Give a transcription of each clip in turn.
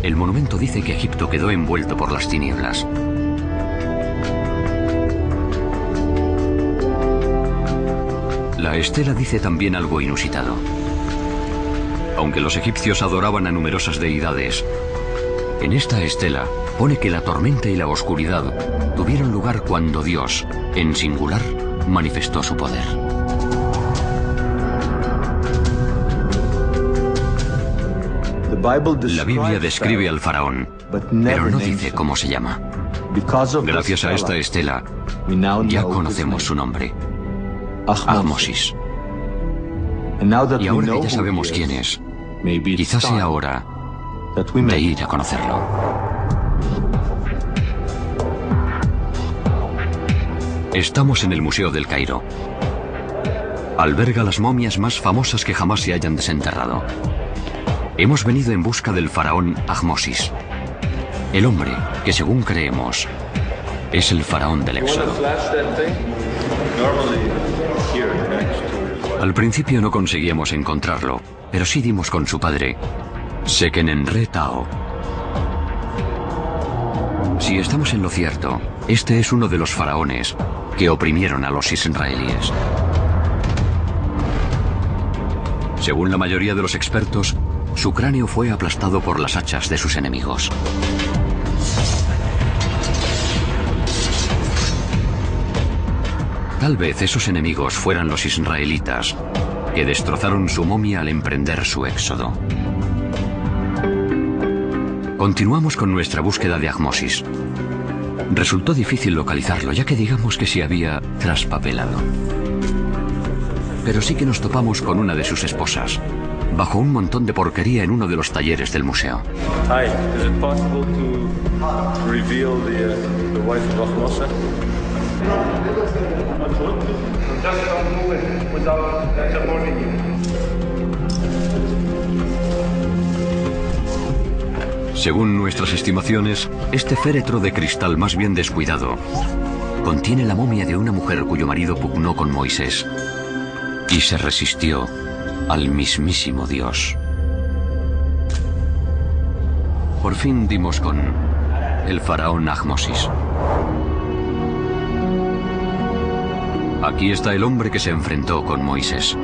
el monumento dice que Egipto quedó envuelto por las tinieblas. La estela dice también algo inusitado. Aunque los egipcios adoraban a numerosas deidades, en esta estela pone que la tormenta y la oscuridad tuvieron lugar cuando Dios, en singular, manifestó su poder. La Biblia describe al faraón, pero no dice cómo se llama. Gracias a esta estela, ya conocemos su nombre: Ahmosis. Y ahora que ya sabemos quién es, quizás sea hora de ir a conocerlo. Estamos en el Museo del Cairo. Alberga las momias más famosas que jamás se hayan desenterrado. Hemos venido en busca del faraón Ahmosis, el hombre que, según creemos, es el faraón del Éxodo. Al principio no conseguíamos encontrarlo, pero sí dimos con su padre, Sekenenre Tao. Si estamos en lo cierto, este es uno de los faraones que oprimieron a los israelíes. Según la mayoría de los expertos, su cráneo fue aplastado por las hachas de sus enemigos. Tal vez esos enemigos fueran los israelitas, que destrozaron su momia al emprender su éxodo. Continuamos con nuestra búsqueda de Ahmosis. Resultó difícil localizarlo, ya que digamos que se había traspapelado. Pero sí que nos topamos con una de sus esposas, bajo un montón de porquería en uno de los talleres del museo. Hi, is it possible to reveal the wife of Ahmosa? Just don't move it without warning you. Según nuestras estimaciones, este féretro de cristal más bien descuidado contiene la momia de una mujer cuyo marido pugnó con Moisés y se resistió al mismísimo Dios. Por fin dimos con el faraón Ahmosis. Aquí está el hombre que se enfrentó con Moisés.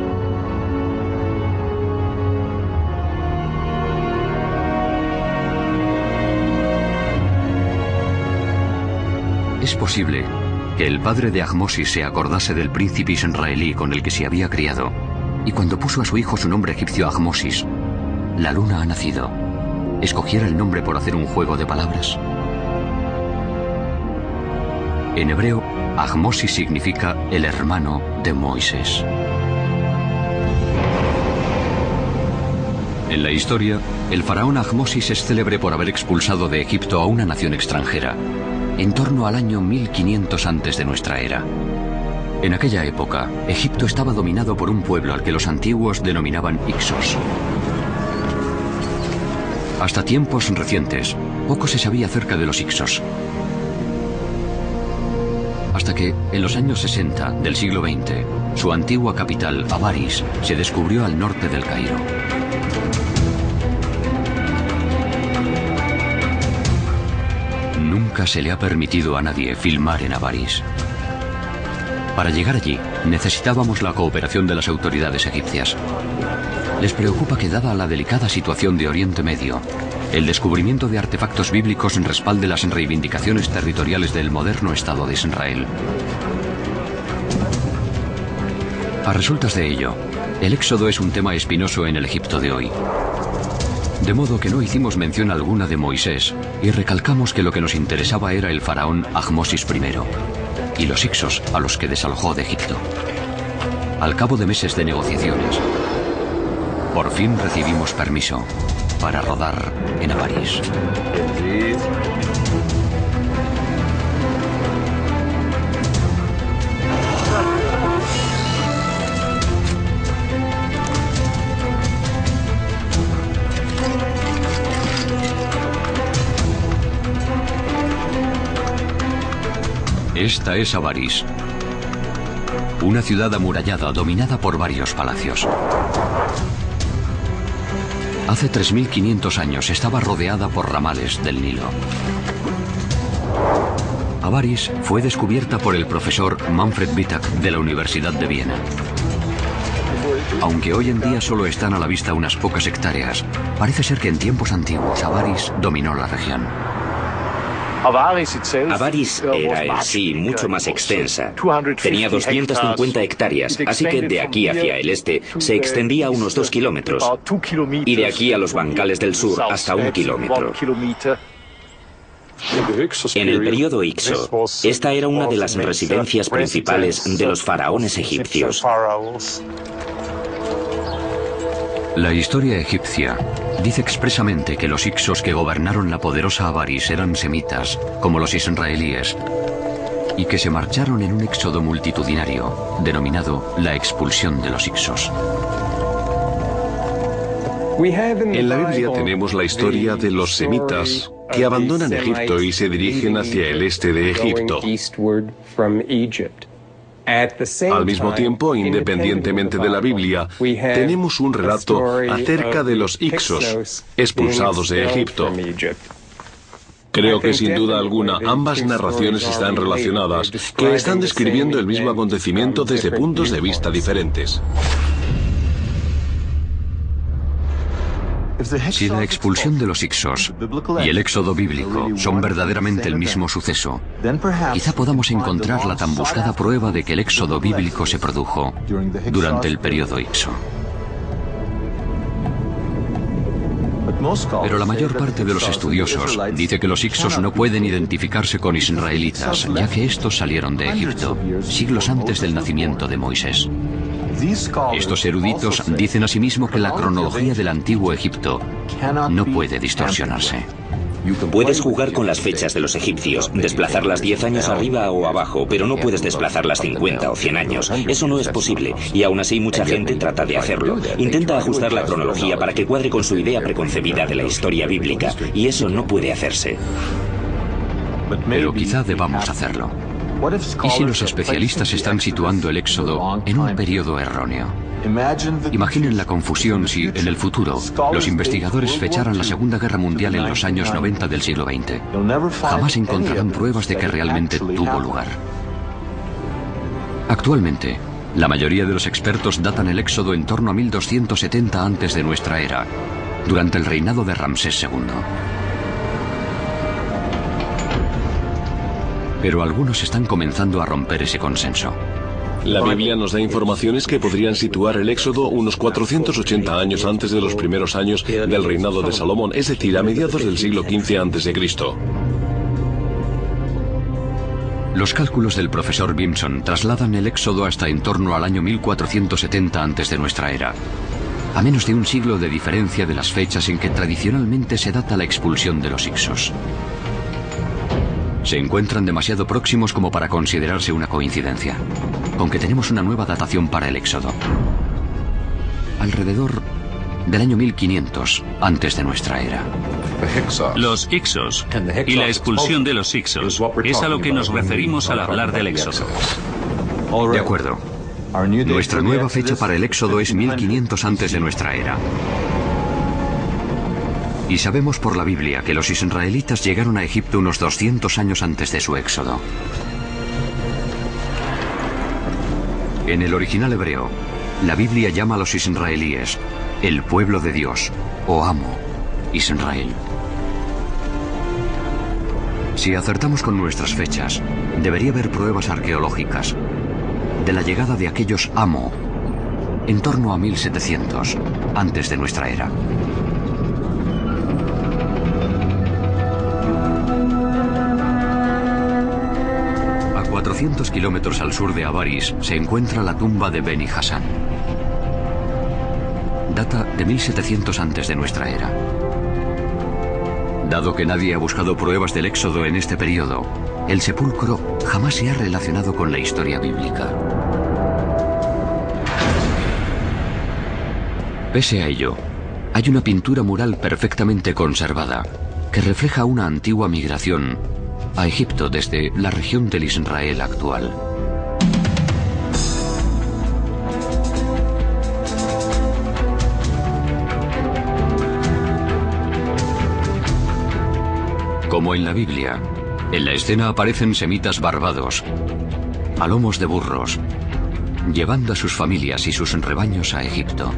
Es posible que el padre de Ahmosis se acordase del príncipe israelí con el que se había criado, y cuando puso a su hijo su nombre egipcio Ahmosis, la luna ha nacido, escogiera el nombre por hacer un juego de palabras. En hebreo, Ahmosis significa el hermano de Moisés. En la historia, el faraón Ahmosis es célebre por haber expulsado de Egipto a una nación extranjera, en torno al año 1500 antes de nuestra era. En aquella época, Egipto estaba dominado por un pueblo al que los antiguos denominaban Ixos. Hasta tiempos recientes, poco se sabía acerca de los Ixos. Hasta que, en los años 60 del siglo XX, su antigua capital, Avaris, se descubrió al norte del Cairo. Nunca se le ha permitido a nadie filmar en Avaris. Para llegar allí, necesitábamos la cooperación de las autoridades egipcias. Les preocupa que, dada la delicada situación de Oriente Medio, el descubrimiento de artefactos bíblicos respalde las reivindicaciones territoriales del moderno Estado de Israel. A resultas de ello, el éxodo es un tema espinoso en el Egipto de hoy. De modo que no hicimos mención alguna de Moisés y recalcamos que lo que nos interesaba era el faraón Ahmosis I y los Ixos a los que desalojó de Egipto. Al cabo de meses de negociaciones, por fin recibimos permiso para rodar en Avaris. Esta es Avaris, una ciudad amurallada dominada por varios palacios. Hace 3.500 años estaba rodeada por ramales del Nilo. Avaris fue descubierta por el profesor Manfred Wittak de la Universidad de Viena. Aunque hoy en día solo están a la vista unas pocas hectáreas, parece ser que en tiempos antiguos Avaris dominó la región. Avaris era en sí mucho más extensa. Tenía 250 hectáreas, así que de aquí hacia el este se extendía unos 2 kilómetros y de aquí a los bancales del sur hasta 1 kilómetro. En el periodo Hykso, esta era una de las residencias principales de los faraones egipcios. La historia egipcia dice expresamente que los hicsos que gobernaron la poderosa Avaris eran semitas, como los israelíes, y que se marcharon en un éxodo multitudinario, denominado la expulsión de los hicsos. En la Biblia tenemos la historia de los semitas que abandonan Egipto y se dirigen hacia el este de Egipto. Al mismo tiempo, independientemente de la Biblia, tenemos un relato acerca de los hicsos expulsados de Egipto. Creo que sin duda alguna ambas narraciones están relacionadas, que están describiendo el mismo acontecimiento desde puntos de vista diferentes. Si la expulsión de los hicsos y el éxodo bíblico son verdaderamente el mismo suceso, quizá podamos encontrar la tan buscada prueba de que el éxodo bíblico se produjo durante el periodo hicso. Pero la mayor parte de los estudiosos dice que los hicsos no pueden identificarse con israelitas, ya que estos salieron de Egipto, siglos antes del nacimiento de Moisés. Estos eruditos dicen asimismo que la cronología del antiguo Egipto no puede distorsionarse. Puedes jugar con las fechas de los egipcios, desplazarlas 10 años arriba o abajo, pero no puedes desplazarlas 50 o 100 años. Eso no es posible, y aún así mucha gente trata de hacerlo. Intenta ajustar la cronología para que cuadre con su idea preconcebida de la historia bíblica, y eso no puede hacerse. Pero quizá debamos hacerlo. ¿Y si los especialistas están situando el éxodo en un periodo erróneo? Imaginen la confusión si, en el futuro, los investigadores fecharan la Segunda Guerra Mundial en los años 90 del siglo XX. Jamás encontrarán pruebas de que realmente tuvo lugar. Actualmente, la mayoría de los expertos datan el éxodo en torno a 1270 antes de nuestra era, durante el reinado de Ramsés II. Pero algunos están comenzando a romper ese consenso. La Biblia nos da informaciones que podrían situar el éxodo unos 480 años antes de los primeros años del reinado de Salomón, es decir, a mediados del siglo XV a.C. Los cálculos del profesor Bimson trasladan el éxodo hasta en torno al año 1470 antes de nuestra era, a menos de un siglo de diferencia de las fechas en que tradicionalmente se data la expulsión de los hicsos. Se encuentran demasiado próximos como para considerarse una coincidencia, aunque tenemos una nueva datación para el éxodo. Alrededor del año 1500 antes de nuestra era. Los hicsos y la expulsión de los hicsos es a lo que nos referimos al hablar del éxodo. De acuerdo. Nuestra nueva fecha para el éxodo es 1500 antes de nuestra era. Y sabemos por la Biblia que los israelitas llegaron a Egipto unos 200 años antes de su éxodo. En el original hebreo, la Biblia llama a los israelíes el pueblo de Dios, o amo, Israel. Si acertamos con nuestras fechas, debería haber pruebas arqueológicas de la llegada de aquellos amo en torno a 1700 antes de nuestra era. A 400 kilómetros al sur de Avaris se encuentra la tumba de Beni Hassan. Data de 1700 antes de nuestra era. Dado que nadie ha buscado pruebas del éxodo en este periodo, el sepulcro jamás se ha relacionado con la historia bíblica. Pese a ello, hay una pintura mural perfectamente conservada que refleja una antigua migración a Egipto desde la región del Israel actual. Como en la Biblia, en la escena aparecen semitas barbados, a lomos de burros, llevando a sus familias y sus rebaños a Egipto.